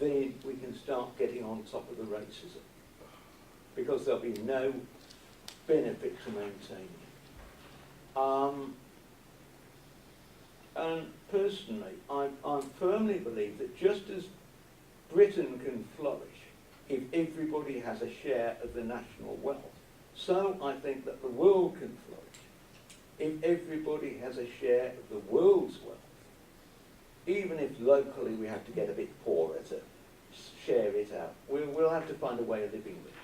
then we can start getting on top of the racism, because there'll be no benefit to maintaining it. And personally, I firmly believe that just as Britain can flourish if everybody has a share of the national wealth, so I think that the world can flourish if everybody has a share of the world's wealth, even if locally we have to get a bit poorer to share it out. We'll have to find a way of living with it.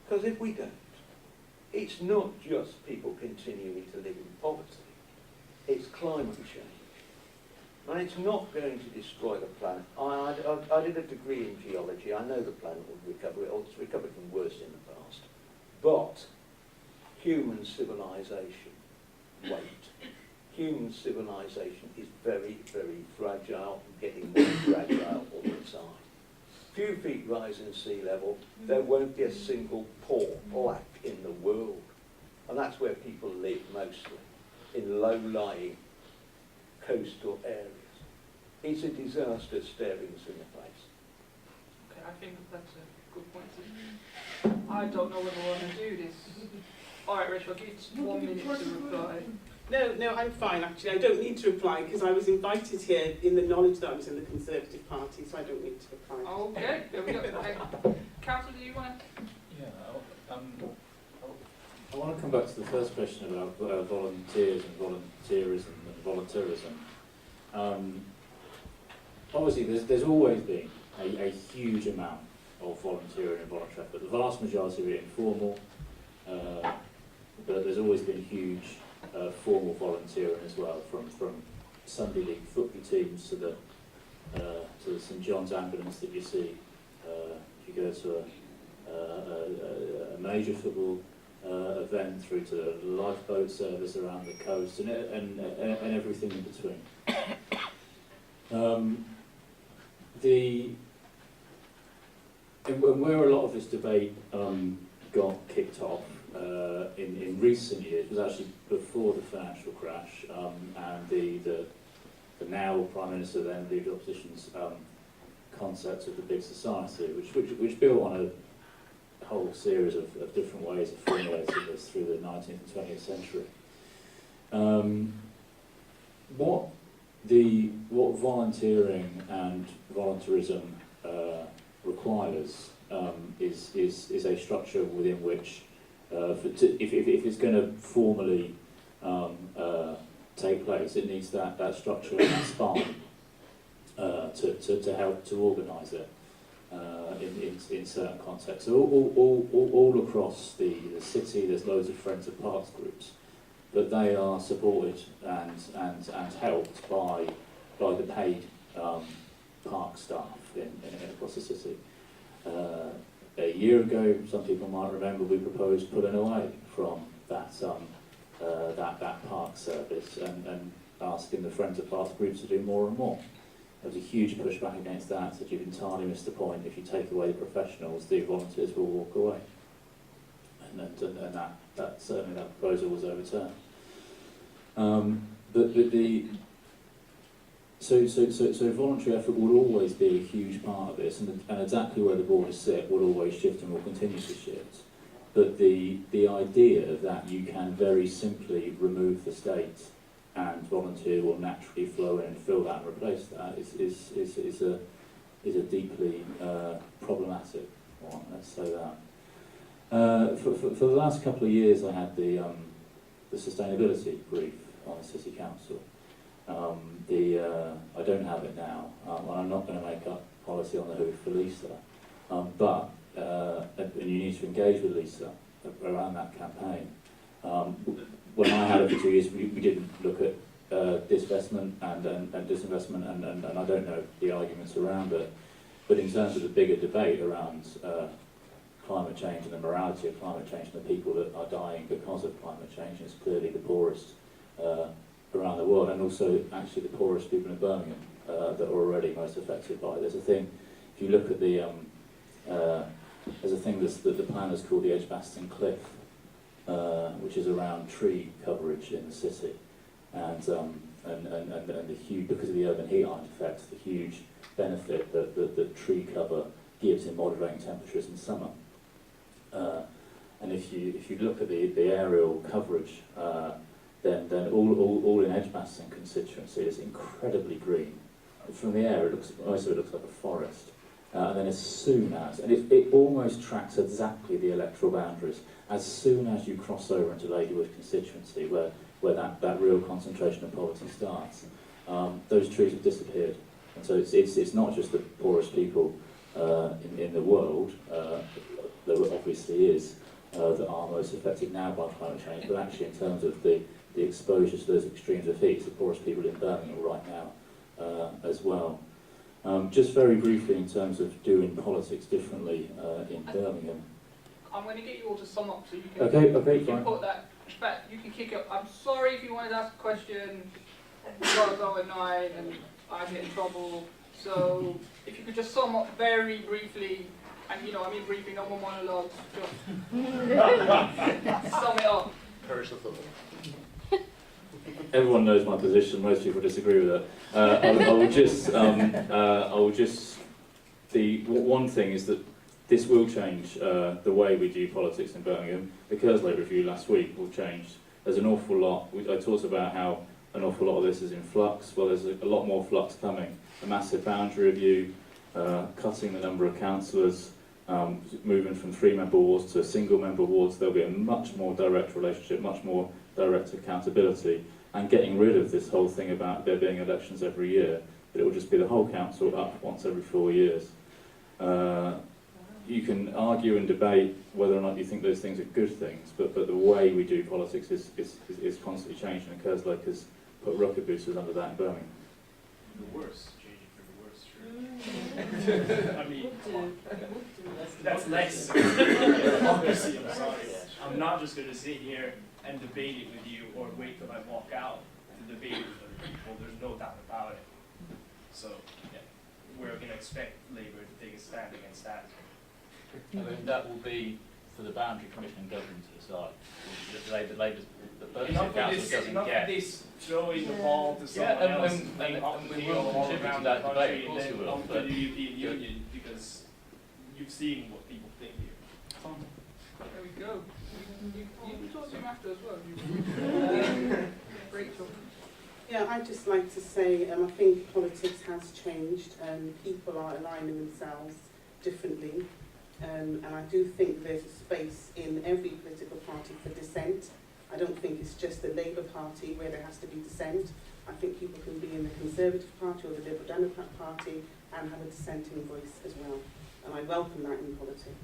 Because if we don't, it's not just people continuing to live in poverty, it's climate change. And it's not going to destroy the planet. I did a degree in geology. I know the planet will recover. It's recovered from worse in the past. But human civilization won't. Human civilization is very, very fragile and getting more fragile all the time. Few feet rise in sea level, there won't be a single poor black in the world. And that's where people live mostly, in low-lying coastal areas. It's a disaster staring us in the face. Okay, I think that's a good point. I don't know whether I want to do this. All right, Rachel, I'll give you 1 minute to reply. No, I'm fine actually. I don't need to reply because I was invited here in the knowledge that I was in the Conservative Party, so I don't need to reply. Okay, there we go. Councillor, do you want to? Yeah, I want to come back to the first question about volunteers and volunteerism and volunteerism. Obviously, there's always been a huge amount of volunteering and voluntary effort. The vast majority of it informal, but there's always been huge formal volunteering as well, from Sunday league football teams to the St John's ambulance that you see if you go to a major football event, through to the lifeboat service around the coast, and everything in between. And where a lot of this debate got kicked off in recent years was actually before the financial crash, and the now Prime Minister, then Leader of the Opposition's concept of the big society, which built on a whole series of different ways of formulating this through the 19th and 20th century. What volunteering and voluntarism requires is a structure within which, if it's going to formally take place, it needs that structure and that spine to help to organise it in certain contexts. So all across the city, there's loads of Friends of Parks groups, but they are supported and helped by the paid park staff across the city. A year ago, some people might remember, we proposed pulling away from that park service and asking the Friends of Parks groups to do more and more. There was a huge pushback against that, so you've entirely missed the point. If you take away the professionals, the volunteers will walk away. And that certainly that proposal was overturned. So voluntary effort will always be a huge part of this, and exactly where the borders sit will always shift and will continue to shift. But the idea that you can very simply remove the state and volunteer will naturally flow in and fill that and replace that is a deeply problematic one. Let's say that. For the last couple of years, I had the sustainability brief on the City Council. I don't have it now, and I'm not going to make up policy on the hoof for Lisa. And you need to engage with Lisa around that campaign. When I had it for 2 years, we didn't look at disinvestment and disinvestment, and I don't know the arguments around it. But in terms of the bigger debate around climate change and the morality of climate change and the people that are dying because of climate change, it's clearly the poorest around the world, and also actually the poorest people in Birmingham that are already most affected by it. There's a thing, if you look at there's a thing that the planners call the Edgbaston Cliff, which is around tree coverage in the city, and the huge, because of the urban heat island effect, the huge benefit that tree cover gives in moderating temperatures in summer. And if you look at the aerial coverage, then all in Edgbaston constituency is incredibly green. From the air, most of it looks like a forest. And then as soon as, and it almost tracks exactly the electoral boundaries, as soon as you cross over into Ladywood constituency, where that real concentration of poverty starts, those trees have disappeared. And so it's not just the poorest people in the world, there obviously is, that are most affected now by climate change, but actually in terms of the exposure to those extremes of heat, it's the poorest people in Birmingham right now as well. Just very briefly in terms of doing politics differently in Birmingham. I'm going to get you all to sum up so you can, Okay, you can fine. put that, in fact, you can kick up. I'm sorry if you wanted to ask a question, you got to go at 9 and I get in trouble. So if you could just sum up very briefly, and you know, I mean briefly, no more monologues, just sum it up. Everyone knows my position. Most people disagree with it. I will just. The one thing is that this will change the way we do politics in Birmingham. The Kerslake review last week will change. There's an awful lot. I talked about how an awful lot of this is in flux. Well, there's a lot more flux coming. A massive boundary review, cutting the number of councillors, moving from 3-member wards to single-member wards. There'll be a much more direct relationship, much more direct accountability, and getting rid of this whole thing about there being elections every year, but it will just be the whole council up once every 4 years. You can argue and debate whether or not you think those things are good things, but the way we do politics is constantly changing, and Kerslake has put rocket boosters under that in Birmingham. The worst, changing for the worst, sure. I mean, that's less democracy, I'm sorry. I'm not just going to sit here and debate it with you or wait till I walk out to debate it with other people. There's no doubt about it. So, yeah, we're going to expect Labour to take a stand against that. I mean, that will be for the Boundary Commission and Government to decide. The Birmingham Council doesn't get. This throwing the ball to someone else, and we will contribute to that debate, of course we will. Up to the European Union, because you've seen what people think here. There we go. You can talk to him after as well. Rachel. Yeah, I'd just like to say I think politics has changed and people are aligning themselves differently. And I do think there's a space in every political party for dissent. I don't think it's just the Labour Party where there has to be dissent. I think people can be in the Conservative Party or the Liberal Democrat Party and have a dissenting voice as well. And I welcome that in politics.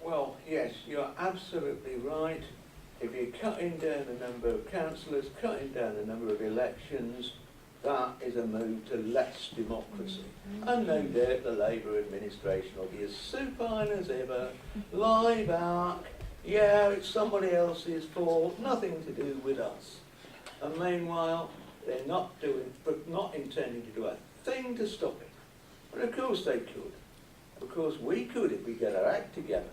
Well, yes, you're absolutely right. If you're cutting down the number of councillors, cutting down the number of elections, that is a move to less democracy. And no doubt the Labour administration will be as supine as ever, lie back, yeah, it's somebody else's fault, nothing to do with us. And meanwhile, they're not intending to do a thing to stop it. But of course they could. Of course we could if we get our act together.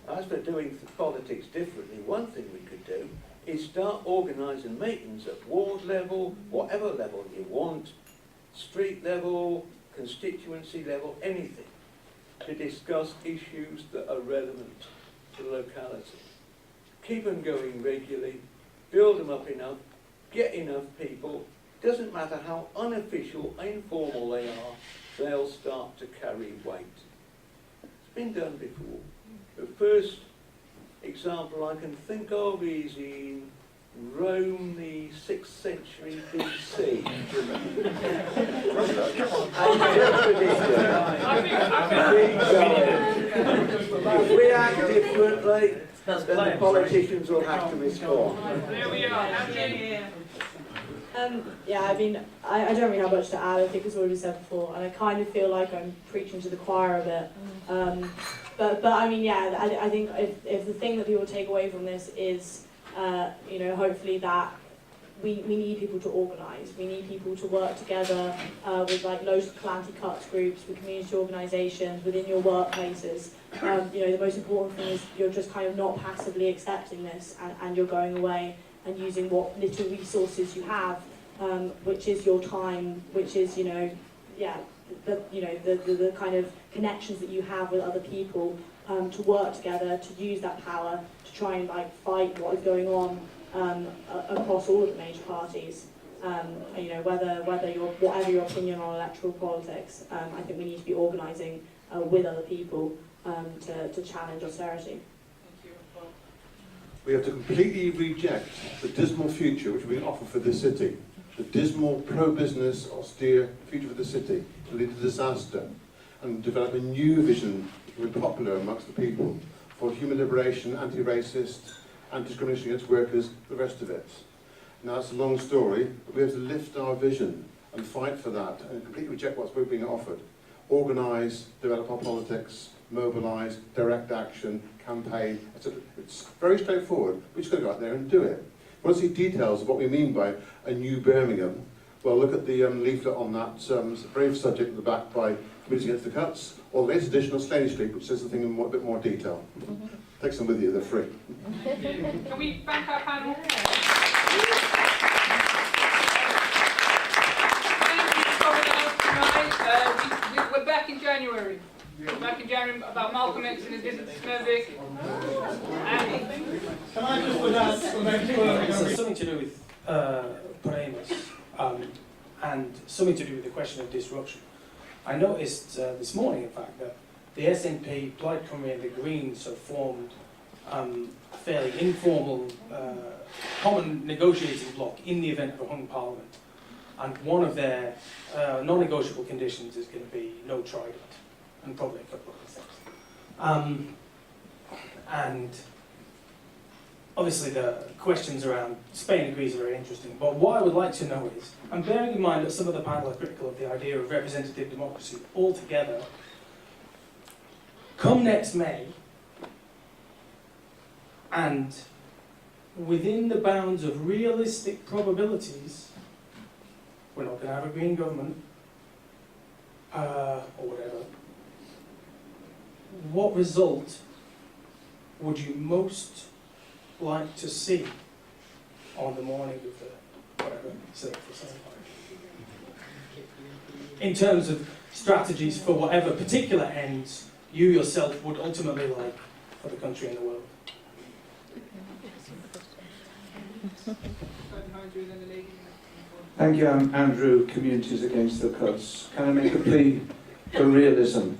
As for doing politics differently, one thing we could do is start organising meetings at ward level, whatever level you want, street level, constituency level, anything, to discuss issues that are relevant to the locality. Keep them going regularly, build them up enough, get enough people. Doesn't matter how unofficial, informal they are, they'll start to carry weight. It's been done before. The first example I can think of is in Rome, the 6th century BC. If we act differently, then the politicians will have to respond. There we are. Yeah, I mean, I don't really have much to add. I think it's already said before, and I kind of feel like I'm preaching to the choir a bit. But I mean, yeah, I think if the thing that people take away from this is, you know, hopefully that we need people to organise. We need people to work together with like local calamity cuts groups, with community organisations, within your workplaces. You know, the most important thing is you're just kind of not passively accepting this, and you're going away and using what little resources you have which is your time, which is, the kind of connections that you have with other people, to work together, to use that power to try and fight what is going on across all of the major parties. Whatever your opinion on electoral politics, I think we need to be organising with other people to challenge austerity. We have to completely reject the dismal future which we offer for this city. The dismal, pro-business, austere future for the city to lead to disaster, and develop a new vision which will be popular amongst the people for human liberation, anti-racist, anti-discrimination against workers, the rest of it. Now, it's a long story, but we have to lift our vision and fight for that and completely reject what's being offered. Organise, develop our politics, mobilise, direct action, campaign, etc. It's very straightforward. We're just going to go out there and do it. If you want to see details of what we mean by a new Birmingham, well, look at the leaflet on that brave subject at the back by Committees Against the Cuts, or the latest edition of Slaney Street, which says the thing in a bit more detail. Take some with you, they're free. Can we thank our panel? Thank you for coming out tonight. We're back in January. Back in January about Malcolm X and his visit to Smurvik. Can I just put out something to do with Politcs, and something to do with the question of disruption. I noticed this morning, in fact, that the SNP, Plaid Cymru and the Greens have formed a fairly informal common negotiating bloc in the event of a hung parliament. And one of their non-negotiable conditions is going to be no Trident, and probably a couple of other things. And obviously the questions around Spain agrees are very interesting, but what I would like to know is, and bearing in mind that some of the panel are critical of the idea of representative democracy altogether, come next May, and within the bounds of realistic probabilities, we're not going to have a Green government, or whatever, what result would you most like to see on the morning of the, whatever, 6th or 7th? In terms of strategies for whatever particular ends you yourself would ultimately like for the country and the world. Thank you, I'm Andrew, Communities Against the Cuts. Can I make a plea for realism?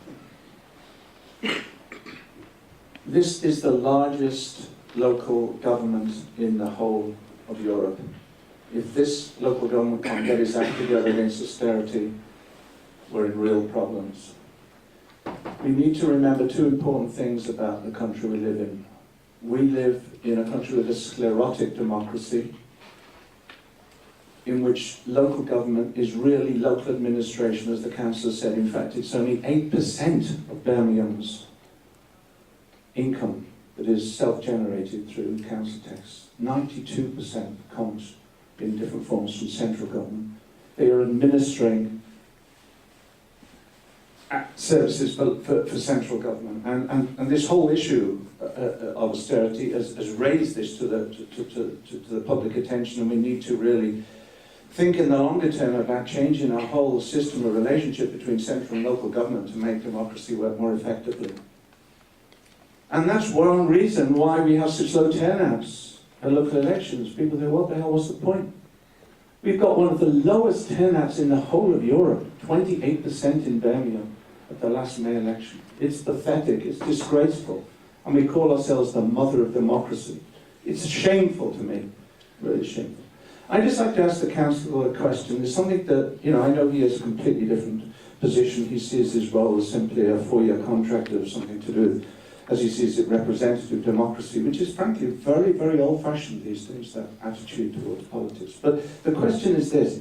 This is the largest local government in the whole of Europe. If this local government can't get its act together against austerity, we're in real problems. We need to remember two important things about the country we live in. We live in a country with a sclerotic democracy, in which local government is really local administration, as the councillor said. In fact, it's only 8% of Birmingham's income that is self-generated through council tax. 92% comes in different forms from central government. They are administering services for central government. And this whole issue of austerity has raised this to the public attention, and we need to really think in the longer term about changing our whole system of relationship between central and local government to make democracy work more effectively. And that's one reason why we have such low turnouts at local elections. People say, what the hell was the point? We've got one of the lowest turnouts in the whole of Europe, 28% in Birmingham at the last May election. It's pathetic, it's disgraceful. And we call ourselves the mother of democracy. It's shameful to me, really shameful. I'd just like to ask the councillor a question. There's something that, I know he has a completely different position. He sees his role as simply a 4-year contract or something to do with, as he sees it, representative democracy, which is frankly very, very old-fashioned these days, that attitude towards politics. But the question is this.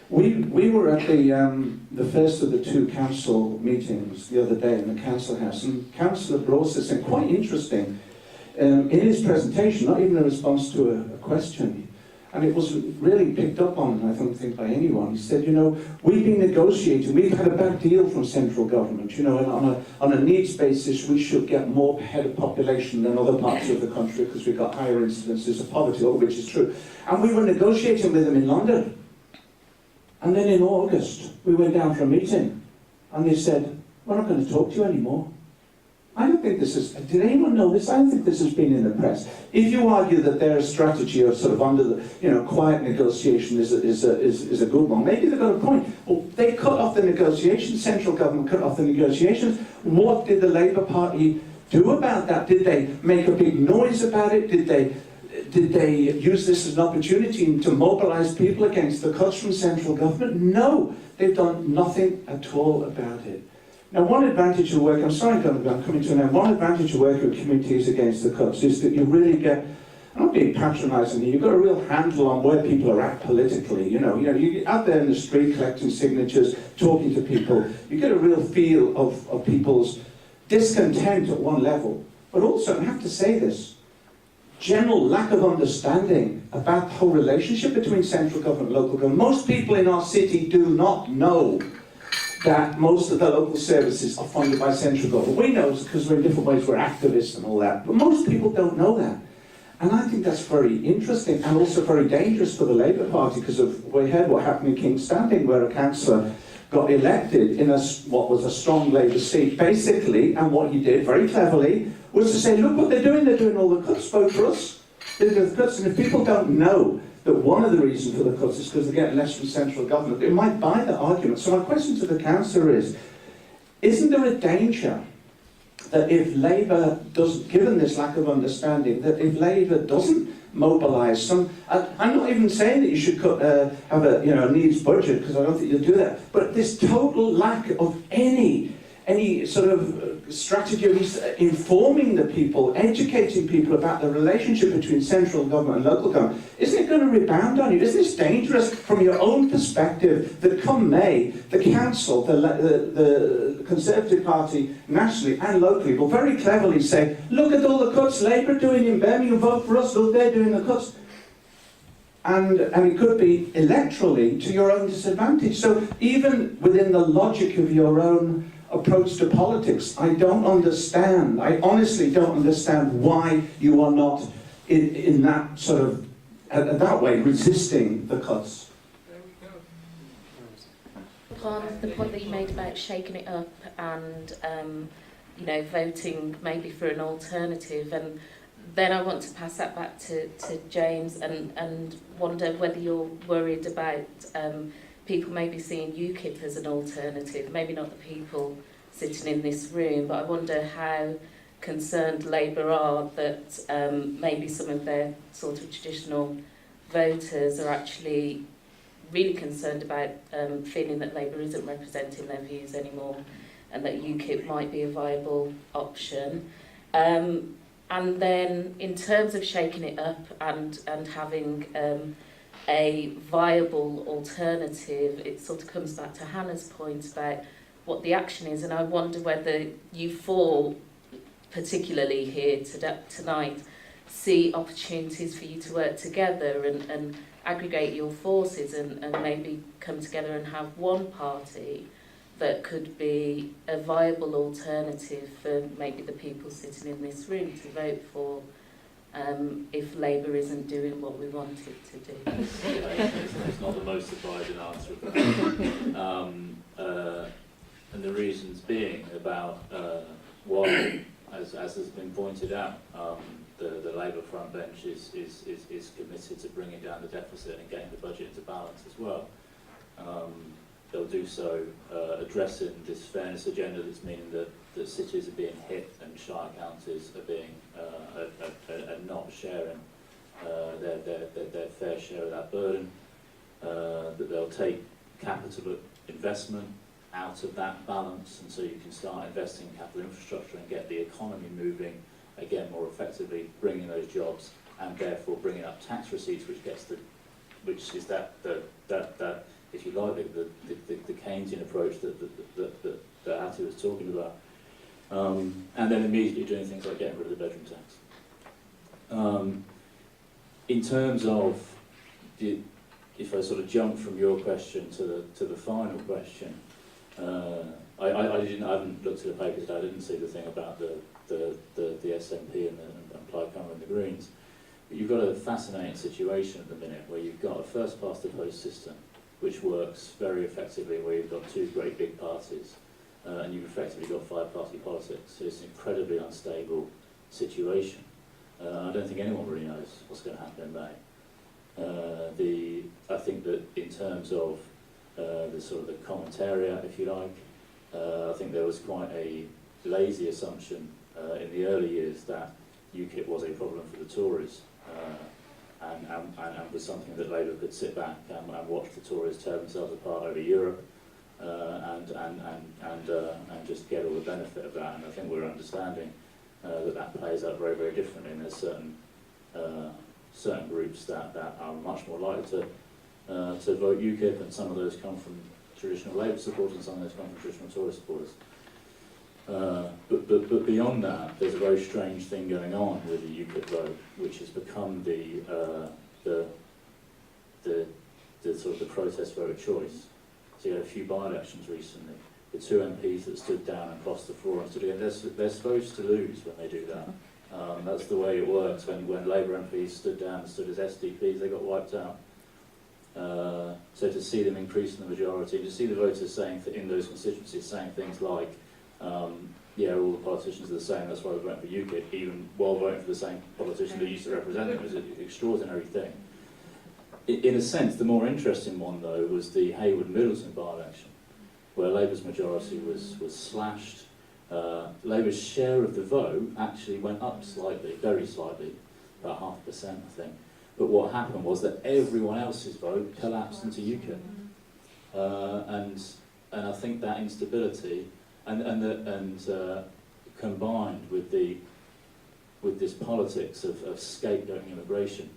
We were at the first of the 2 council meetings the other day in the council house, and Councillor brought us something quite interesting in his presentation, not even a response to a question. And it was really picked up on, I don't think, by anyone. He said, we've been negotiating, we've had a bad deal from central government, and on a needs basis, we should get more per head of population than other parts of the country because we've got higher incidences of poverty, all of which is true. And we were negotiating with them in London. And then in August, we went down for a meeting, and they said, we're not going to talk to you anymore. I don't think this is, did anyone know this? I don't think this has been in the press. If you argue that their strategy of sort of under the, quiet negotiation is a good one, maybe they've got a point. Well, they cut off the negotiations, central government cut off the negotiations. What did the Labour Party do about that? Did they make a big noise about it? Did they use this as an opportunity to mobilise people against the cuts from central government? No, they've done nothing at all about it. Now, one advantage of working, I'm coming to an end, one advantage of working with communities against the cuts is that you really get, I'm not being patronising here, you've got a real handle on where people are at politically, you're out there in the street collecting signatures, talking to people, you get a real feel of people's discontent at one level, but also, and I have to say this, general lack of understanding about the whole relationship between central government and local government. Most people in our city do not know that most of the local services are funded by central government. We know because we're in different ways, we're activists and all that, but most people don't know that. And I think that's very interesting and also very dangerous for the Labour Party, because we heard what happened in King's Standing, where a councillor got elected in what was a strong Labour seat, basically, and what he did very cleverly was to say, look what they're doing all the cuts, vote for us. They're doing the cuts, and if people don't know that one of the reasons for the cuts is because they're getting less from central government, they might buy that argument. So my question to the councillor is, isn't there a danger that if Labour doesn't, given this lack of understanding, that if Labour doesn't mobilise some, I'm not even saying that you should have a needs budget, because I don't think you'll do that, but this total lack of any sort of strategy of informing the people, educating people about the relationship between central government and local government, isn't it going to rebound on you? Isn't this dangerous from your own perspective that come May, the council, the Conservative Party nationally and locally will very cleverly say, look at all the cuts Labour doing in Birmingham, vote for us, look, they're doing the cuts. And it could be electorally to your own disadvantage. So even within the logic of your own approach to politics, I honestly don't understand why you are not in that sort of, that way, resisting the cuts. On the point that you made about shaking it up and, voting maybe for an alternative, and then I want to pass that back to James and wonder whether you're worried about people maybe seeing UKIP as an alternative, maybe not the people sitting in this room, but I wonder how concerned Labour are that maybe some of their sort of traditional voters are actually really concerned about feeling that Labour isn't representing their views anymore and that UKIP might be a viable option. And then in terms of shaking it up and having a viable alternative, it sort of comes back to Hannah's point about what the action is, and I wonder whether you four, particularly here tonight, see opportunities for you to work together and aggregate your forces and maybe come together and have one party that could be a viable alternative for maybe the people sitting in this room to vote for if Labour isn't doing what we want it to do. It's not the most surprising answer. And the reasons being about why, as has been pointed out, the Labour front bench is committed to bringing down the deficit and getting the budget into balance as well. They'll do so addressing this fairness agenda that's meaning that cities are being hit and shire counties are being are not sharing their fair share of that burden. That they'll take capital investment out of that balance, and so you can start investing in capital infrastructure and get the economy moving again more effectively, bringing those jobs and therefore bringing up tax receipts, which is that if you like the Keynesian approach that Hattie was talking about, and then immediately doing things like getting rid of the bedroom tax. In terms of if I sort of jump from your question to the final question. I haven't looked at the papers. I didn't see the thing about the SNP and Plaid Cymru and the Greens. But you've got a fascinating situation at the minute where you've got a first past the post system which works very effectively where you've got two great big parties and you've effectively got five-party politics. So it's an incredibly unstable situation. I don't think anyone really knows what's going to happen in May. I think that in terms of the sort of the commentariat, if you like, I think there was quite a lazy assumption in the early years that UKIP was a problem for the Tories, and was something that Labour could sit back and watch the Tories tear themselves apart over Europe, and just get all the benefit of that. And I think we're understanding that plays out very, very differently. And there's certain groups that are much more likely to vote UKIP, and some of those come from traditional Labour supporters, and some of those come from traditional Tory supporters. But beyond that, there's a very strange thing going on with the UKIP vote, which has become the sort of the protest vote of choice. So you had a few by-elections recently. The two MPs that stood down and crossed the floor and stood again, they're supposed to lose when they do that. That's the way it works. When Labour MPs stood down and stood as SDPs, they got wiped out. So to see them increase in the majority, to see the voters saying in those constituencies saying things like, yeah, all the politicians are the same, that's why we're voting for UKIP, even while voting for the same politician that used to represent them, is an extraordinary thing. In a sense, the more interesting one, though, was the Hayward-Middleton by-election, where Labour's majority was slashed. Labour's share of the vote actually went up slightly, very slightly, about 0.5%, I think. But what happened was that everyone else's vote collapsed into UKIP. And I think that instability and combined with this politics of scapegoating immigration,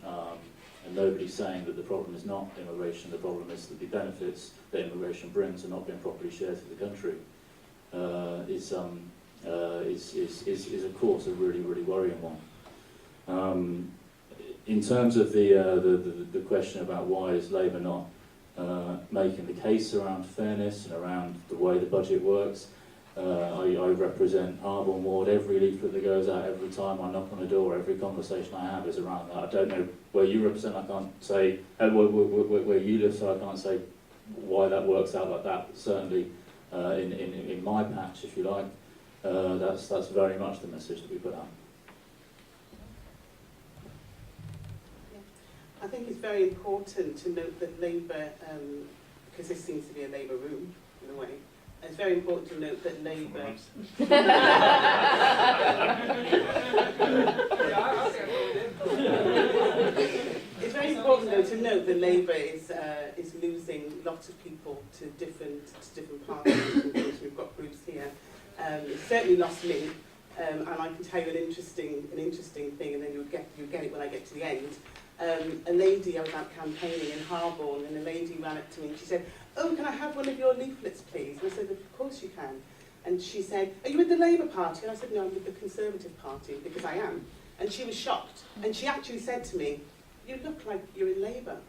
and nobody saying that the problem is not immigration, the problem is that the benefits that immigration brings are not being properly shared through the country, is of course a really, really worrying one. In terms of the question about why is Labour not making the case around fairness and around the way the budget works, I represent Harborne Ward. Every leaflet that goes out, every time I knock on a door, every conversation I have is around that. I don't know where you represent, I can't say, where you live, so I can't say why that works out like that. But certainly in my patch, if you like, that's very much the message that we put out. I think it's very important to note that Labour, because this seems to be a Labour room in a way, it's very important to note that Labour... It's very important though to note that Labour is losing lots of people to different parties. We've got groups here. It's certainly lost me, and I can tell you an interesting thing, and then you'll get it when I get to the end. A lady, I was out campaigning in Harborne, and a lady ran up to me and she said, "Oh, can I have one of your leaflets, please?" And I said, "Of course you can." And she said, "Are you with the Labour Party?" And I said, "No, I'm with the Conservative Party," because I am. And she was shocked. And she actually said to me, "You look like you're in Labour,"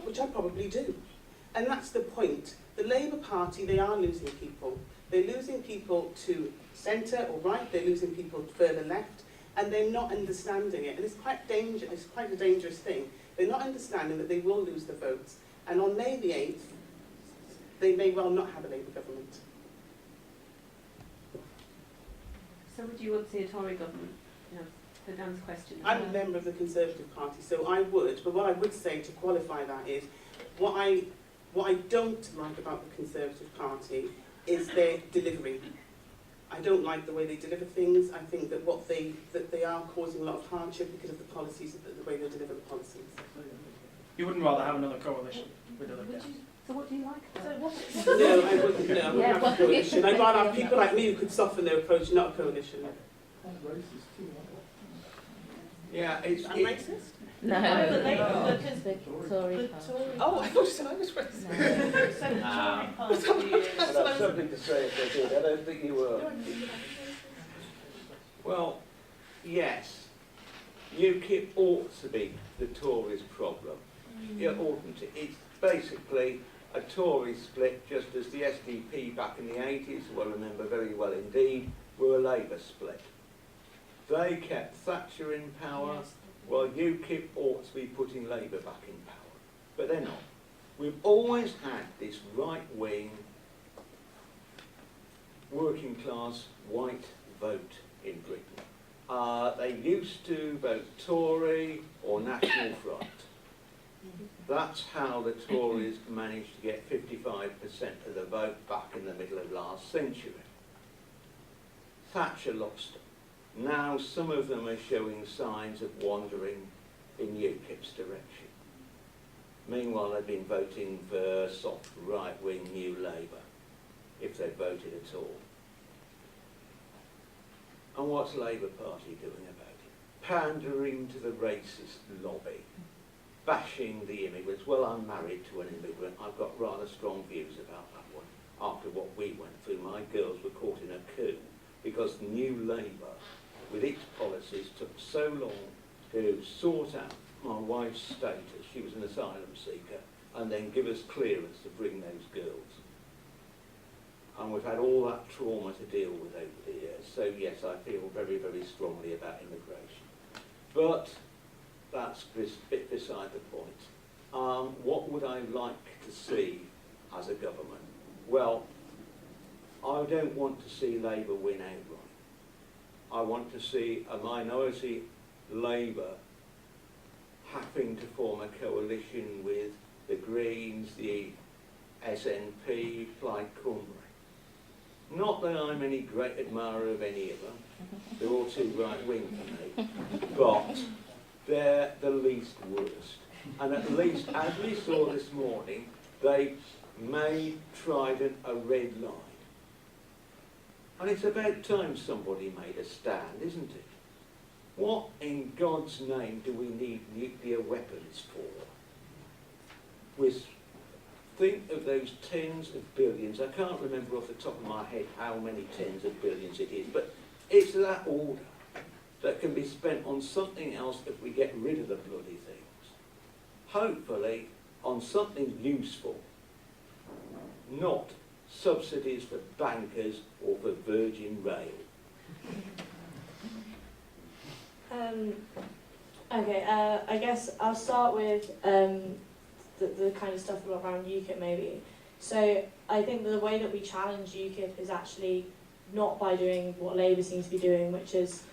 which I probably do. And that's the point. The Labour Party, they are losing people. They're losing people to centre or right, they're losing people further left, and they're not understanding it. And it's quite a dangerous thing. They're not understanding that they will lose the votes. And on May the 8th, they may well not have a Labour government. So would you want to see a Tory government? You know, for Dan's question. I'm a member of the Conservative Party, so I would. But what I would say to qualify that is, what I don't like about the Conservative Party is their delivery. I don't like the way they deliver things. I think that they are causing a lot of hardship because of the policies, the way they deliver the policies. You wouldn't rather have another coalition with other guys? So what do you like about it? No, I wouldn't. No, I wouldn't have a coalition. I'd rather have people like me who could soften their approach, not a coalition. Yeah, I'm racist? No. Sorry. Oh, I thought you said I was racist. I'd have something to say if they did. I don't think you were. Well, yes, UKIP ought to be the Tories' problem. It oughtn't. It's basically a Tory split, just as the SDP back in the 80s, who I remember very well indeed, were a Labour split. They kept Thatcher in power, while UKIP ought to be putting Labour back in power. but they're not. We've always had this right-wing, working-class, white vote in Britain. They used to vote Tory or National Front. That's how the Tories managed to get 55% of the vote back in the middle of last century. Thatcher lost them. Now some of them are showing signs of wandering in UKIP's direction. Meanwhile, they've been voting for soft right-wing New Labour, if they've voted at all. And what's Labour Party doing about it? Pandering to the racist lobby, bashing the immigrants. Well, I'm married to an immigrant. I've got rather strong views about that one. After what we went through, my girls were caught in a coup because New Labour, with its policies, took so long to sort out my wife's status, she was an asylum seeker, and then give us clearance to bring those girls. And we've had all that trauma to deal with over the years. So yes, I feel very, very strongly about immigration. But that's a bit beside the point. What would I like to see as a government? Well, I don't want to see Labour win outright. I want to see a minority Labour having to form a coalition with the Greens, the SNP, Plaid Cymru. Not that I'm any great admirer of any of them. They're all too right-wing for me. But they're the least worst. And at least, as we saw this morning, they made Trident a red line. And it's about time somebody made a stand, isn't it? What in God's name do we need nuclear weapons for? Think of those tens of billions. I can't remember off the top of my head how many tens of billions it is, but it's that order that can be spent on something else if we get rid of the bloody things. Hopefully on something useful, not subsidies for bankers or for Virgin Rail. Okay, I guess I'll start with the kind of stuff around UKIP maybe. So I think that the way that we challenge UKIP is actually not by doing what Labour seems to be doing, which is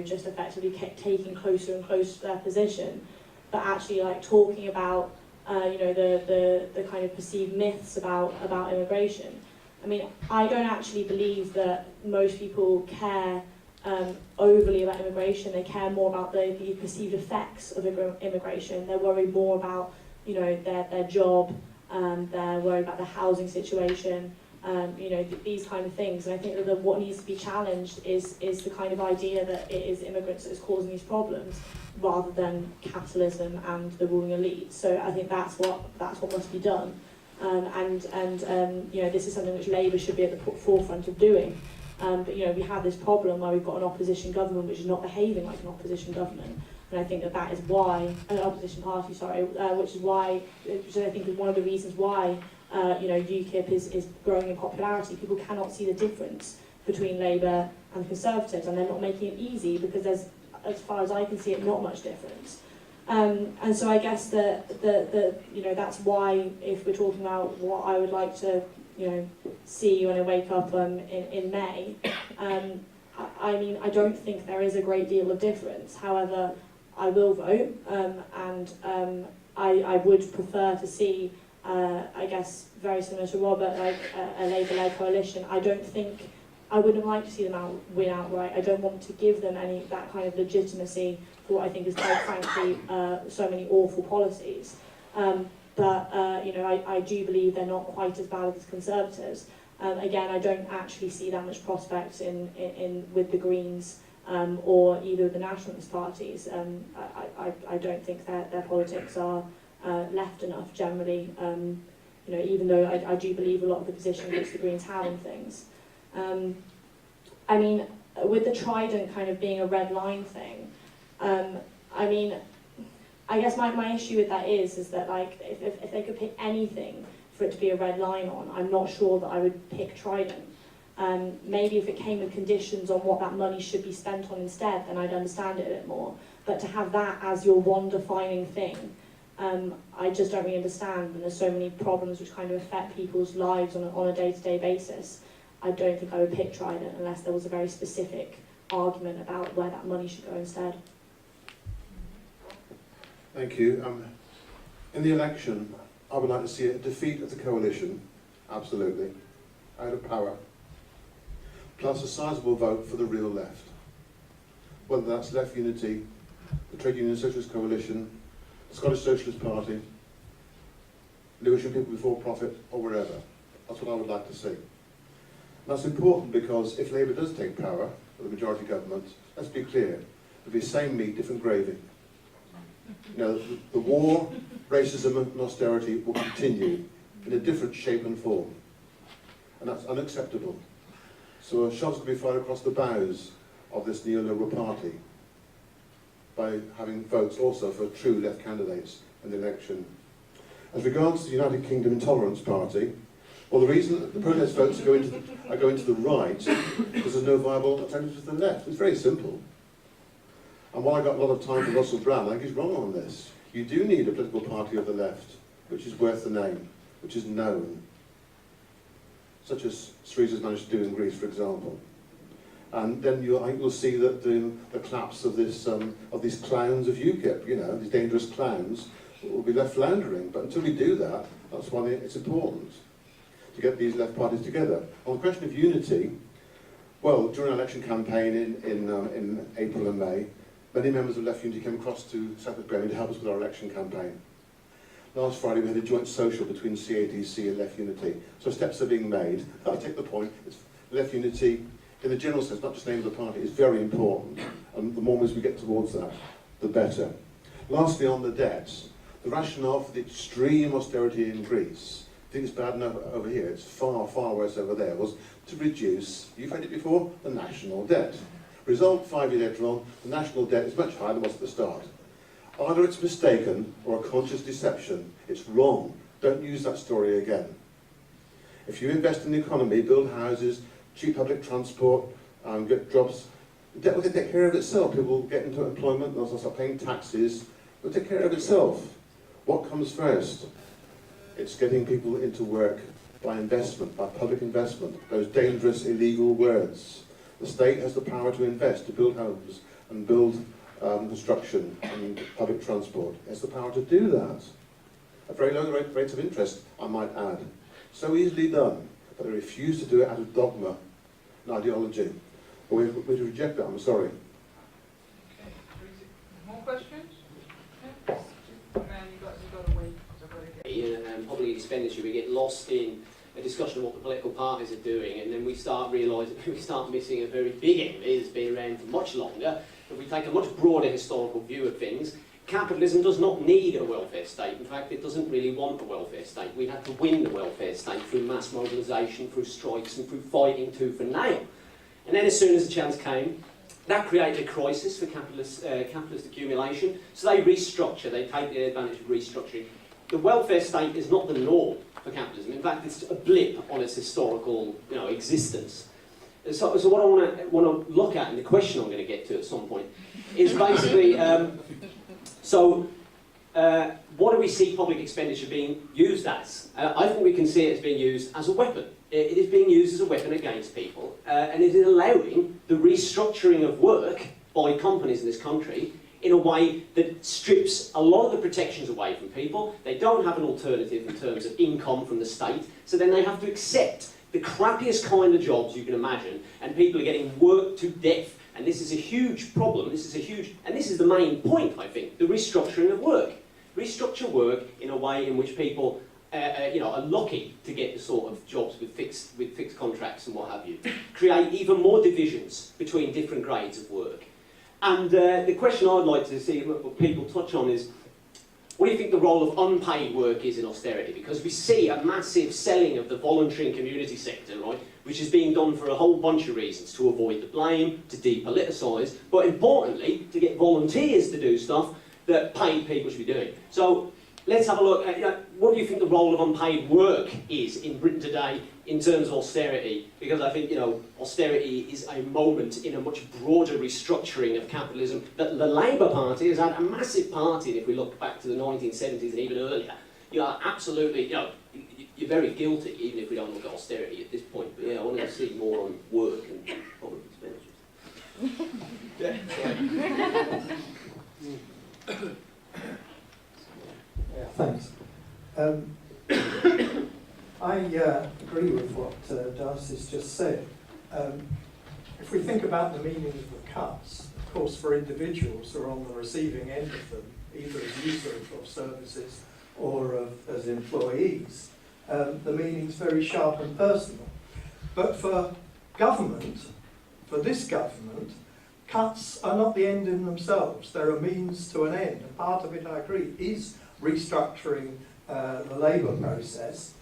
just effectively taking closer and closer to their position, but actually like talking about the kind of perceived myths about immigration. I mean, I don't actually believe that most people care overly about immigration. They care more about the perceived effects of immigration. They're worried more about their job, they're worried about the housing situation, these kind of things. And I think that what needs to be challenged is the kind of idea that it is immigrants that is causing these problems, rather than capitalism and the ruling elite. So I think that's what must be done. This is something which Labour should be at the forefront of doing. But we have this problem where we've got an opposition government which is not behaving like an opposition government. And I think that is why, an opposition party, sorry, which I think is one of the reasons why, UKIP is growing in popularity. People cannot see the difference between Labour and the Conservatives, and they're not making it easy because there's, as far as I can see it, not much difference. And so I guess that's why, if we're talking about what I would like to, see when I wake up in May, I mean, I don't think there is a great deal of difference. However, I will vote, and I would prefer to see, I guess, very similar to Robert, like a Labour-led coalition. I wouldn't like to see them win outright. I don't want to give them that kind of legitimacy for what I think is, quite frankly, so many awful policies. I do believe they're not quite as bad as Conservatives. Again, I don't actually see that much prospect with the Greens or either of the nationalist parties. I don't think their politics are left enough generally, even though I do believe a lot of the positions which the Greens have on things. I mean, with the Trident kind of being a red line thing, I mean, I guess my issue with that is that, like, if they could pick anything for it to be a red line on, I'm not sure that I would pick Trident. Maybe if it came with conditions on what that money should be spent on instead, then I'd understand it a bit more. But to have that as your one defining thing, I just don't really understand, and there's so many problems which kind of affect people's lives on a day-to-day basis. I don't think I would pick Trident unless there was a very specific argument about where that money should go instead. Thank you. In the election, I would like to see a defeat of the coalition, absolutely, out of power, plus a sizable vote for the real left. Whether that's Left Unity, the Trade Union Socialist Coalition, the Scottish Socialist Party, Lewisham People Before Profit, or wherever. That's what I would like to see. And that's important because if Labour does take power, or the majority government, let's be clear, it'll be same meat, different gravy. You know, the war, racism and austerity will continue in a different shape and form. And that's unacceptable. So shots will be fired across the bows of this neoliberal party by having votes also for true left candidates in the election. As regards the United Kingdom Intolerance Party, well, the reason that the protest votes are going to the right is there's no viable alternative to the left. It's very simple. And while I got a lot of time for Russell Brand, I think he's wrong on this. You do need a political party of the left, which is worth the name, which is known, such as Syriza's managed to do in Greece, for example. And then I think you'll see that the collapse of these clowns of UKIP, you know, these dangerous clowns, will be left floundering. But until we do that, that's why it's important to get these left parties together. On the question of unity, well, during our election campaign in April and May, many members of Left Unity came across to South West Birmingham to help us with our election campaign. Last Friday we had a joint social between CADC and Left Unity, so steps are being made. I'll take the point. It's Left Unity, in the general sense, not just the name of the party, is very important, and the more ways we get towards that, the better. Lastly, on the debts, the rationale for the extreme austerity in Greece, I think it's bad enough over here, it's far, far worse over there, was to reduce, you've heard it before, the national debt. Result, 5 years later on, the national debt is much higher than it was at the start. Either it's mistaken or a conscious deception. It's wrong. Don't use that story again. If you invest in the economy, build houses, cheap public transport, get jobs, the debt will take care of itself. People will get into employment, they'll start paying taxes, it will take care of itself. What comes first? It's getting people into work by investment, by public investment, those dangerous, illegal words. The state has the power to invest, to build homes and build construction and public transport. It has the power to do that. At very low rates of interest, I might add. So easily done, but they refuse to do it out of dogma and ideology. But we reject that, I'm sorry. Okay, more questions? Yeah. And then you got to wait. Public expenditure, we get lost in a discussion of what the political parties are doing, and then we start realising, we start missing a very big enemy that's been around for much longer. If we take a much broader historical view of things, capitalism does not need a welfare state. In fact, it doesn't really want a welfare state. We had to win the welfare state through mass mobilisation, through strikes, and through fighting tooth and nail. And then as soon as the chance came, that created a crisis for capitalist accumulation. So they restructure, they take the advantage of restructuring. The welfare state is not the norm for capitalism. In fact, it's a blip on its historical, existence. So what I want to look at, and the question I'm going to get to at some point, is basically, what do we see public expenditure being used as? I think we can see it as being used as a weapon. It is being used as a weapon against people, and it is allowing the restructuring of work by companies in this country in a way that strips a lot of the protections away from people. They don't have an alternative in terms of income from the state, so then they have to accept the crappiest kind of jobs you can imagine, and people are getting worked to death. And this is a huge problem, and this is the main point, I think, the restructuring of work. Restructure work in a way in which people are lucky to get the sort of jobs with fixed contracts and what have you. Create even more divisions between different grades of work. And the question I'd like to see what people touch on is, what do you think the role of unpaid work is in austerity? Because we see a massive selling of the voluntary and community sector, right, which is being done for a whole bunch of reasons, to avoid the blame, to depoliticise, but importantly, to get volunteers to do stuff that paid people should be doing. So let's have a look at, what do you think the role of unpaid work is in Britain today in terms of austerity? Because I think, you know, austerity is a moment in a much broader restructuring of capitalism that the Labour Party has had a massive part in. If we look back to the 1970s and even earlier, you are absolutely, you know, you're very guilty, even if we don't look at austerity at this point. But yeah, I want to see more on work and public expenditures. Yeah, thanks. I agree with what Darcy's just said. If we think about the meaning of the cuts, of course for individuals who are on the receiving end of them, either as users of services or as employees, the meaning's very sharp and personal. But for government, for this government, cuts are not the end in themselves. They're a means to an end. And part of it, I agree, is restructuring the labour process.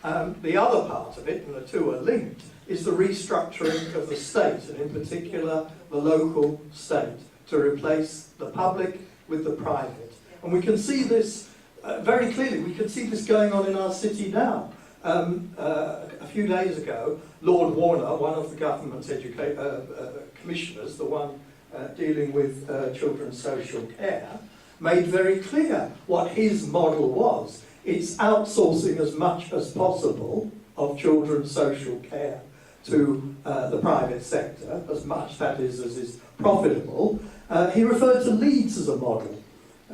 The other part of it, and the two are linked, is the restructuring of the state, and in particular the local state, to replace the public with the private. And we can see this very clearly. We can see this going on in our city now. A few days ago, Lord Warner, one of the government's commissioners, the one dealing with children's social care, made very clear what his model was. It's outsourcing as much as possible of children's social care to the private sector, as much, that is, as is profitable. He referred to Leeds as a model.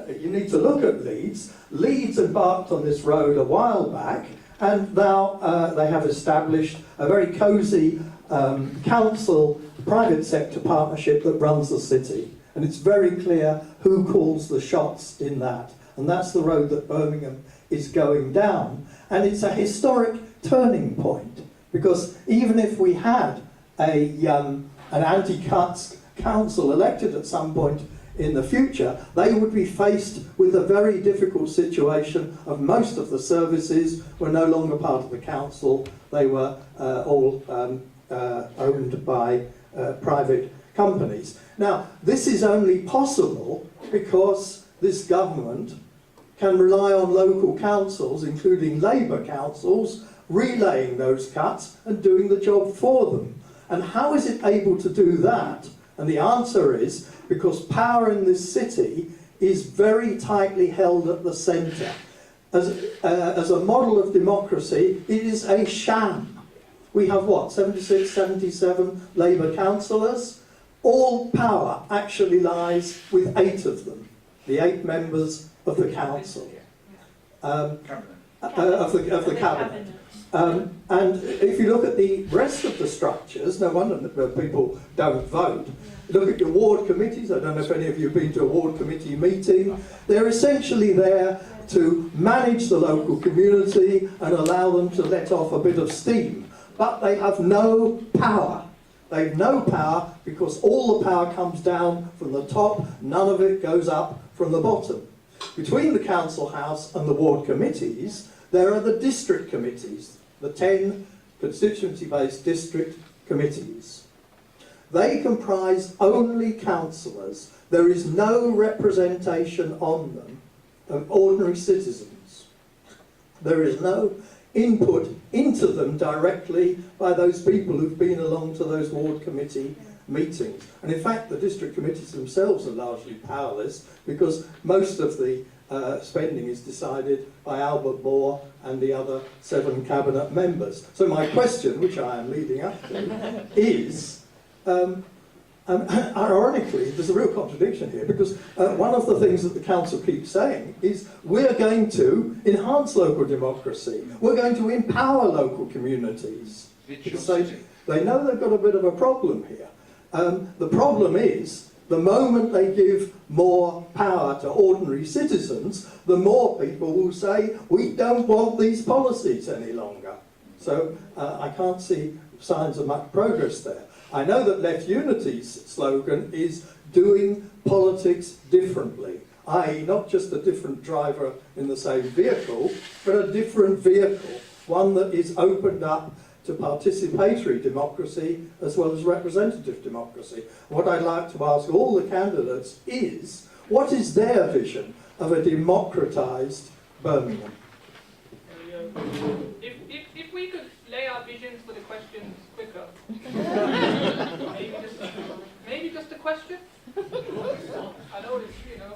You need to look at Leeds. Leeds embarked on this road a while back, and now they have established a very cosy council private sector partnership that runs the city. And it's very clear who calls the shots in that. And that's the road that Birmingham is going down. And it's a historic turning point, because even if we had an anti-cuts council elected at some point in the future, they would be faced with a very difficult situation of most of the services were no longer part of the council. They were all owned by private companies. Now, this is only possible because this government can rely on local councils, including Labour councils, relaying those cuts and doing the job for them. And how is it able to do that? And the answer is because power in this city is very tightly held at the centre. As a model of democracy, it is a sham. We have what, 76, 77 Labour councillors? All power actually lies with 8 of them, the 8 members of the council, of the cabinet. And if you look at the rest of the structures, no wonder that people don't vote. Look at your ward committees. I don't know if any of you have been to a ward committee meeting. They're essentially there to manage the local community and allow them to let off a bit of steam. But they have no power. They have no power because all the power comes down from the top, none of it goes up from the bottom. Between the council house and the ward committees, there are the district committees, the 10 constituency-based district committees. They comprise only councillors. There is no representation on them of ordinary citizens. There is no input into them directly by those people who've been along to those ward committee meetings. And in fact, the district committees themselves are largely powerless because most of the spending is decided by Albert Moore and the other 7 cabinet members. So my question, which I am leading up to, is, ironically, there's a real contradiction here, because one of the things that the council keeps saying is we're going to enhance local democracy, we're going to empower local communities. Because they know they've got a bit of a problem here. The problem is, the moment they give more power to ordinary citizens, the more people will say, we don't want these policies any longer. So I can't see signs of much progress there. I know that Left Unity's slogan is doing politics differently, i.e. not just a different driver in the same vehicle, but a different vehicle, one that is opened up to participatory democracy as well as representative democracy. What I'd like to ask all the candidates is, what is their vision of a democratised Birmingham? If we could lay our visions for the questions quicker, maybe just a question. I know it's, you know.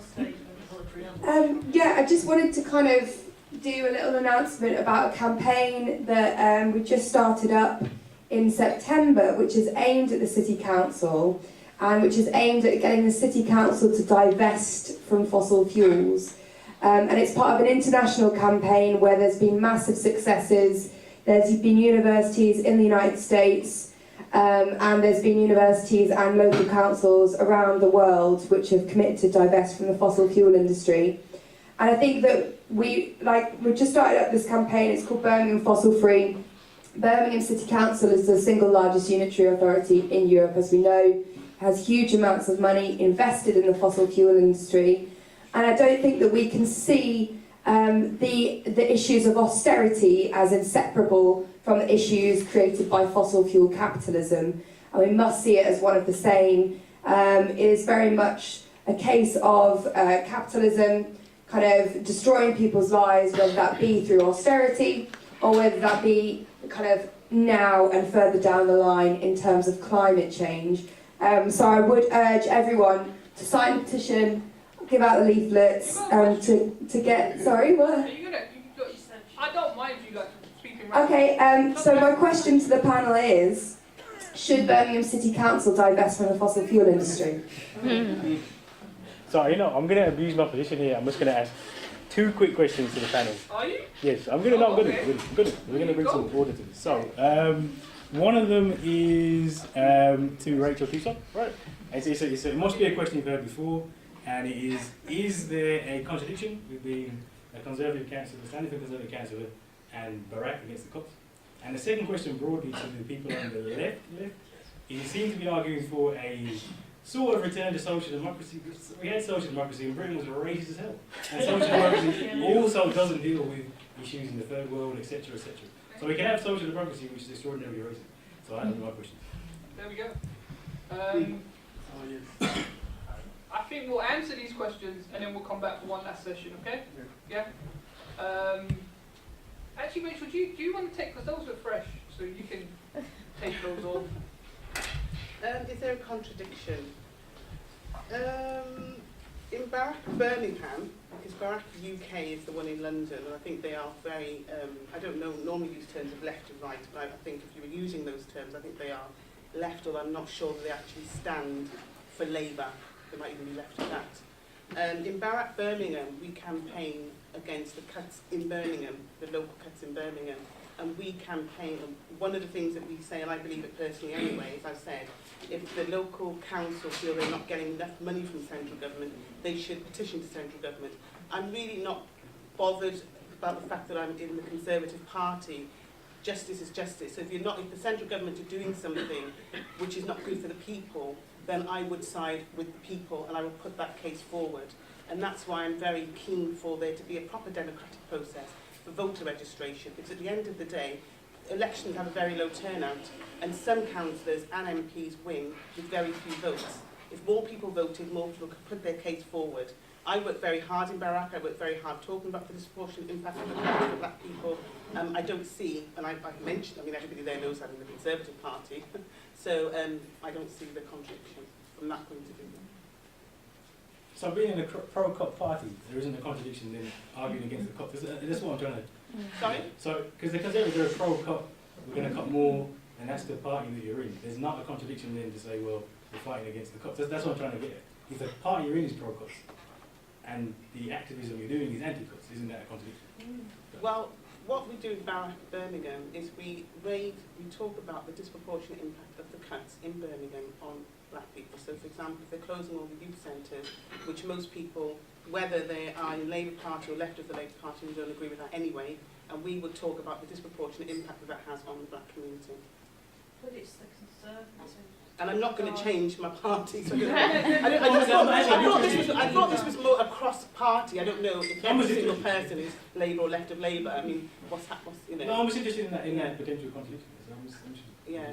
Yeah, I just wanted to kind of do a little announcement about a campaign that we just started up in September, which is aimed at the City Council and which is aimed at getting the City Council to divest from fossil fuels. And it's part of an international campaign where there's been massive successes. There's been universities in the United States, and there's been universities and local councils around the world which have committed to divest from the fossil fuel industry. And I think that we've just started up this campaign. It's called Birmingham Fossil Free. Birmingham City Council is the single largest unitary authority in Europe, as we know, has huge amounts of money invested in the fossil fuel industry. And I don't think that we can see the issues of austerity as inseparable from the issues created by fossil fuel capitalism. And we must see it as one of the same. It is very much a case of capitalism kind of destroying people's lives, whether that be through austerity or whether that be kind of now and further down the line in terms of climate change. So I would urge everyone to sign a petition, give out the leaflets, to get... Sorry, what? I don't mind you like speaking right. Okay, so my question to the panel is, should Birmingham City Council divest from the fossil fuel industry? So, you know, I'm going to abuse my position here. I'm just going to ask 2 quick questions to the panel. Are you? Yes, I'm going to. No, I'm going to. We're going to bring some order to this. So, one of them is to Rachel Tucson. Right. It must be a question you've heard before, and it is there a contradiction between a Conservative councillor, standing for Conservative councillor, and Barack against the cops? And the second question broadly to the people on the left, you seem to be arguing for a sort of return to social democracy. We had social democracy and Britain was racist as hell. And social democracy also doesn't deal with issues in the third world, etc., etc. So we can have social democracy which is extraordinarily racist. So that's my question. There we go. I think we'll answer these questions and then we'll come back for one last session, okay? Yeah? Actually, Rachel, do you want to take, because those were fresh, so you can take those off. Is there a contradiction? In Birmingham, because Barack UK is the one in London, and I think they are very, I don't know, normally use terms of left and right, but I think if you were using those terms, I think they are left, although I'm not sure that they actually stand for Labour. They might even be left of that. In Barack Birmingham, we campaign against the cuts in Birmingham, the local cuts in Birmingham, and we campaign, one of the things that we say, and I believe it personally anyway, as I've said, if the local council feel they're not getting enough money from central government, they should petition to central government. I'm really not bothered about the fact that I'm in the Conservative Party. Justice is justice. So if the central government are doing something which is not good for the people, then I would side with the people and I would put that case forward. And that's why I'm very keen for there to be a proper democratic process for voter registration, because at the end of the day, elections have a very low turnout, and some councillors and MPs win with very few votes. If more people voted, more people could put their case forward. I work very hard in Barack, I work very hard talking about the disproportionate impact of the council for black people. I don't see, and I've mentioned, I mean everybody there knows I'm in the Conservative Party, so I don't see the contradiction from that point of view. So being in a pro-cop party, there isn't a contradiction in arguing against the cops. That's what I'm trying to... Sorry? So, because the Conservatives are a pro-cop, we're going to cut more, and that's the party that you're in. There's not a contradiction then to say, well, we're fighting against the cops. That's what I'm trying to get at. If the party you're in is pro-cops, and the activism you're doing is anti-cops, isn't that a contradiction? Well, what we do in Birmingham is we talk about the disproportionate impact of the cuts in Birmingham on black people. So, for example, if they're closing all the youth centres, which most people, whether they are in Labour Party or left of the Labour Party, we don't agree with that anyway, and we would talk about the disproportionate impact that has on the black community. But it's the Conservatives. And I'm not going to change my party. So I thought this was more across party. I don't know if every single person is Labour or left of Labour. I mean, what's you know? No, I'm just interested in that potential contradiction. Yeah.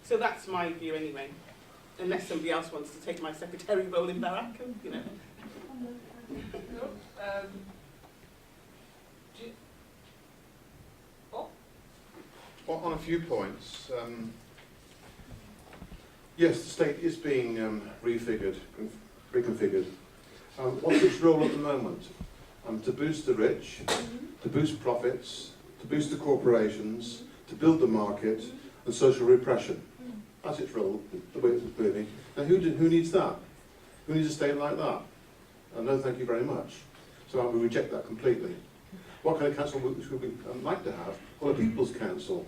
So that's my view anyway. Unless somebody else wants to take my secretary role in Barack, you know. Well, on a few points. Yes, the state is being reconfigured. What's its role at the moment? To boost the rich, to boost profits, to boost the corporations, to build the market, and social repression. That's its role, the way it's moving. Now, who needs that? Who needs a state like that? No, thank you very much. So I would reject that completely. What kind of council would we like to have? Well, a People's Council.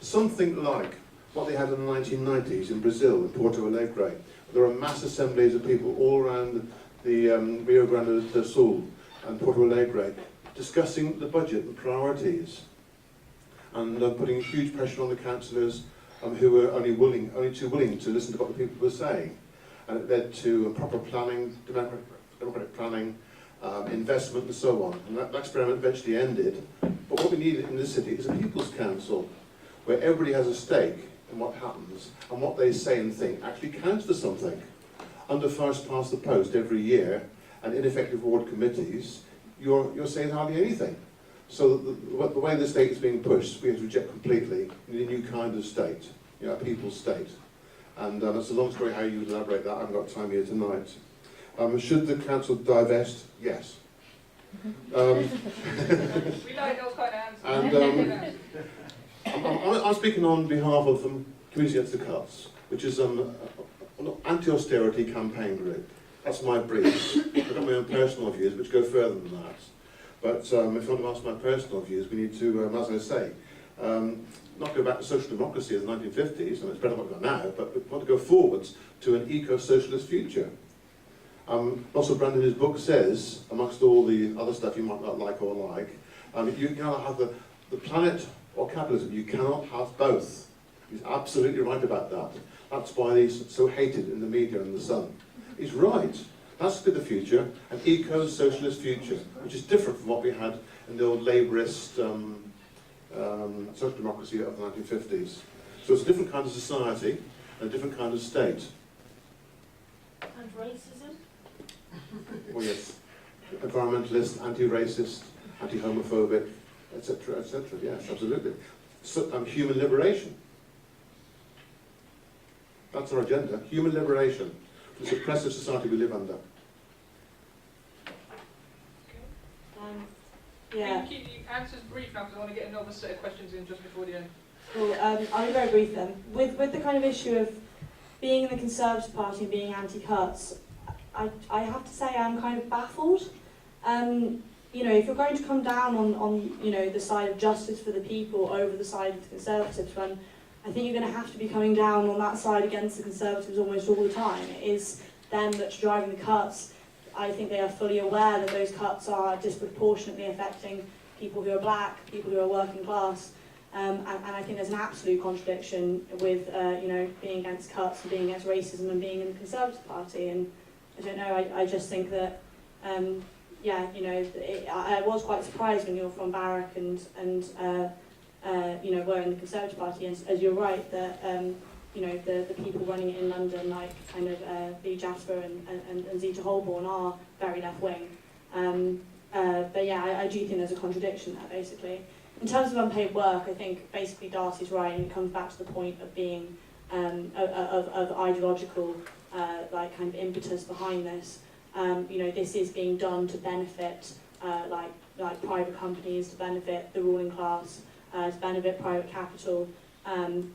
Something like what they had in the 1990s in Brazil, in Porto Alegre. There are mass assemblies of people all around the Rio Grande do Sul and Porto Alegre discussing the budget and priorities, and putting huge pressure on the councillors who were only too willing to listen to what the people were saying. And it led to proper planning, democratic planning, investment and so on. And that experiment eventually ended. But what we need in this city is a People's Council, where everybody has a stake in what happens, and what they say and think actually counts for something. Under first past the post every year, and ineffective ward committees, you're saying hardly anything. So the way the state is being pushed, we have to reject completely. We need a new kind of state, a people's state. And it's a long story how you elaborate that. I haven't got time here tonight. Should the council divest? Yes. We like those kind of answers. And I'm speaking on behalf of Community Against the Cuts, which is an anti-austerity campaign group. That's my brief. I've got my own personal views, which go further than that. But if you want to ask my personal views, we need to, as I say, not go back to social democracy in the 1950s, and it's better than what we've got now, but we want to go forwards to an eco-socialist future. Also, Brandon, his book says, amongst all the other stuff you might not like or like, you cannot have the planet or capitalism. You cannot have both. He's absolutely right about that. That's why he's so hated in the media and the Sun. He's right. That's the future, an eco-socialist future, which is different from what we had in the old labourist social democracy of the 1950s. So it's a different kind of society and a different kind of state. And racism? Oh yes, environmentalist, anti-racist, anti-homophobic, etc., etc. Yes, absolutely. So, human liberation. That's our agenda. Human liberation. The suppressive society we live under. Yeah. Can you keep the answers brief now, because I want to get another set of questions in just before the end. Cool. I'll be very brief then. With the kind of issue of being in the Conservative Party and being anti-cuts, I have to say I'm kind of baffled. You know, if you're going to come down on the side of justice for the people over the side of the Conservatives, then I think you're going to have to be coming down on that side against the Conservatives almost all the time. It is them that's driving the cuts. I think they are fully aware that those cuts are disproportionately affecting people who are black, people who are working class, and I think there's an absolute contradiction with being against cuts and being against racism and being in the Conservative Party. And I don't know. I just think that I was quite surprised when you're from Barrack and were in the Conservative Party. And as you're right, that the people running it in London, like kind of Lee Jasper and Zita Holborn, are very left wing. But yeah, I do think there's a contradiction there, basically. In terms of unpaid work, I think basically Darcy's right, and it comes back to the point of being of ideological kind of impetus behind this. This is being done to benefit like private companies, to benefit the ruling class, to benefit private capital. And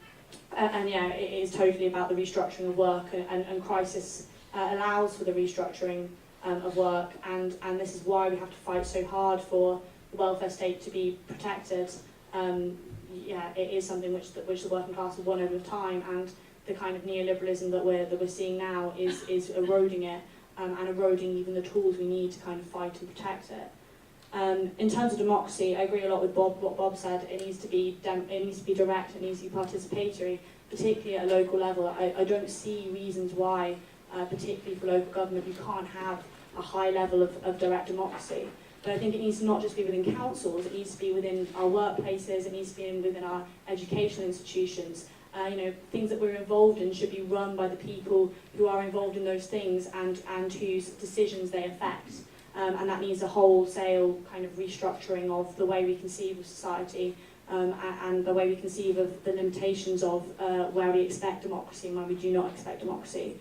yeah, it is totally about the restructuring of work, and Crisis allows for the restructuring of work, and this is why we have to fight so hard for the welfare state to be protected. It is something which the working class have won over time, and the kind of neoliberalism that we're seeing now is eroding it, and eroding even the tools we need to kind of fight and protect it. In terms of democracy, I agree a lot with what Bob said. It needs to be direct, it needs to be participatory, particularly at a local level. I don't see reasons why, particularly for local government, you can't have a high level of direct democracy. But I think it needs to not just be within councils, it needs to be within our workplaces, it needs to be within our educational institutions. Things that we're involved in should be run by the people who are involved in those things and whose decisions they affect. And that needs a wholesale kind of restructuring of the way we conceive of society, and the way we conceive of the limitations of where we expect democracy and where we do not expect democracy.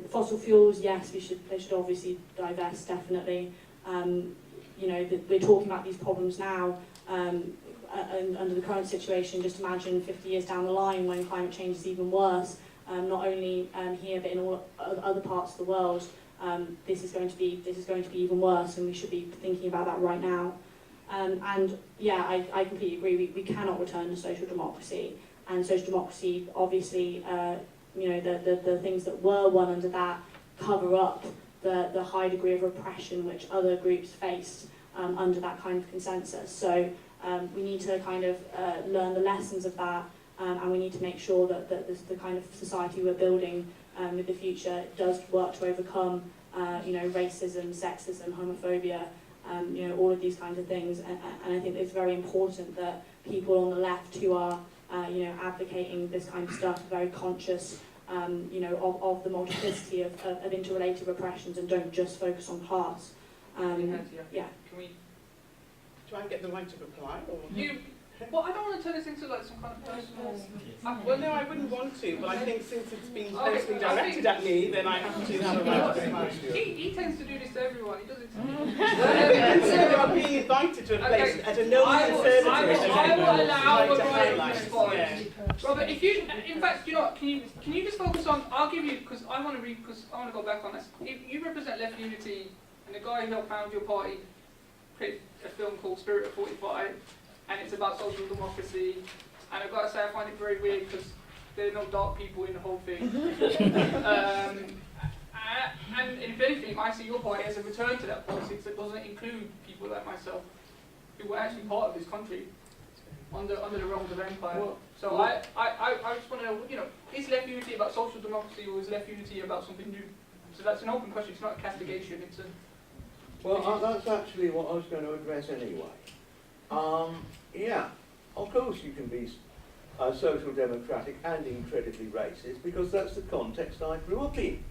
Fossil fuels, yes, they should obviously divest, definitely. You know, we're talking about these problems now, under the current situation. Just imagine 50 years down the line when climate change is even worse, not only here but in all other parts of the world. This is going to be even worse, and we should be thinking about that right now. And yeah, I completely agree. We cannot return to social democracy, and social democracy, obviously, you know, the things that were won under that cover up the high degree of repression which other groups faced under that kind of consensus. So we need to kind of learn the lessons of that, and we need to make sure that the kind of society we're building in the future does work to overcome, you know, racism, sexism, homophobia, you know, all of these kinds of things. And I think it's very important that people on the left who are, you know, advocating this kind of stuff are very conscious, you know, of the multiplicity of interrelated repressions and don't just focus on class. Yeah. Can we? Do I get the right to reply? Or? Well, I don't want to turn this into like some kind of personal. Well, no, I wouldn't want to, but I think since it's been personally directed at me, then I have to have a right to reply. He tends to do this to everyone. He does it to me. They are being invited to a place at a no conservative. I will allow the right response. Yeah. Robert, if you, in fact, you know what? Can you just focus on? I'll give you, because I want to go back on this. If you represent Left Unity, and the guy who helped found your party created a film called Spirit of 45. And it's about social democracy, and I've got to say I find it very weird because there are no dark people in the whole thing. And if anything, I see your party as a return to that politics that doesn't include people like myself, who were actually part of this country under the realms of empire. So I just want to know, you know, is Left Unity about social democracy or is Left Unity about something new? So that's an open question. It's not a castigation. It's a. Well, that's actually what I was going to address anyway. Yeah, of course you can be social democratic and incredibly racist because that's the context I grew up in.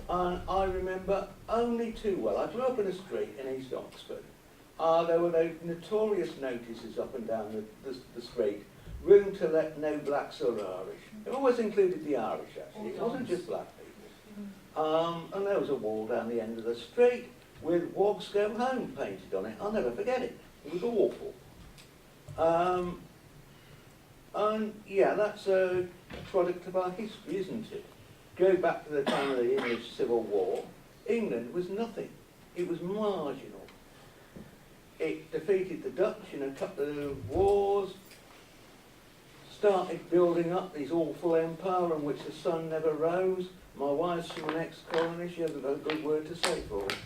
And I remember only too well, I grew up in a street in East Oxford. There were those notorious notices up and down the street, room to let no blacks or Irish. It always included the Irish actually, it wasn't just black people. And there was a wall down the end of the street with "Wogs Go Home" painted on it. I'll never forget it. It was awful. And yeah, that's a product of our history, isn't it? Go back to the time of the English Civil War. England was nothing. It was marginal. It defeated the Dutch in a couple of wars, started building up this awful empire on which the sun never rose. My wife's from an ex-colony, she hasn't got a good word to say for it.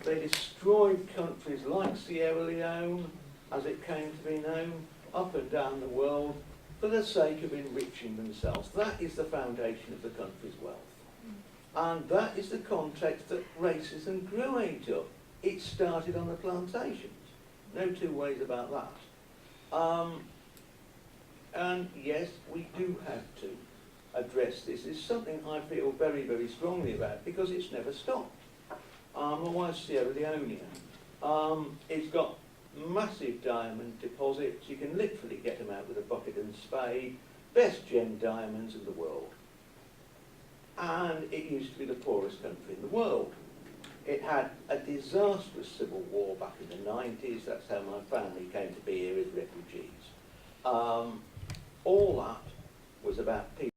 They destroyed countries like Sierra Leone, as it came to be known, up and down the world, for the sake of enriching themselves. That is the foundation of the country's wealth. And that is the context that racism grew out of. It started on the plantations. No two ways about that. And yes, we do have to address this. It's something I feel very, very strongly about because it's never stopped. My wife's Sierra Leonean. It's got massive diamond deposits. You can literally get them out with a bucket and spade. Best gem diamonds in the world. And it used to be the poorest country in the world. It had a disastrous civil war back in the 90s. That's how my family came to be here as refugees. All that was about people.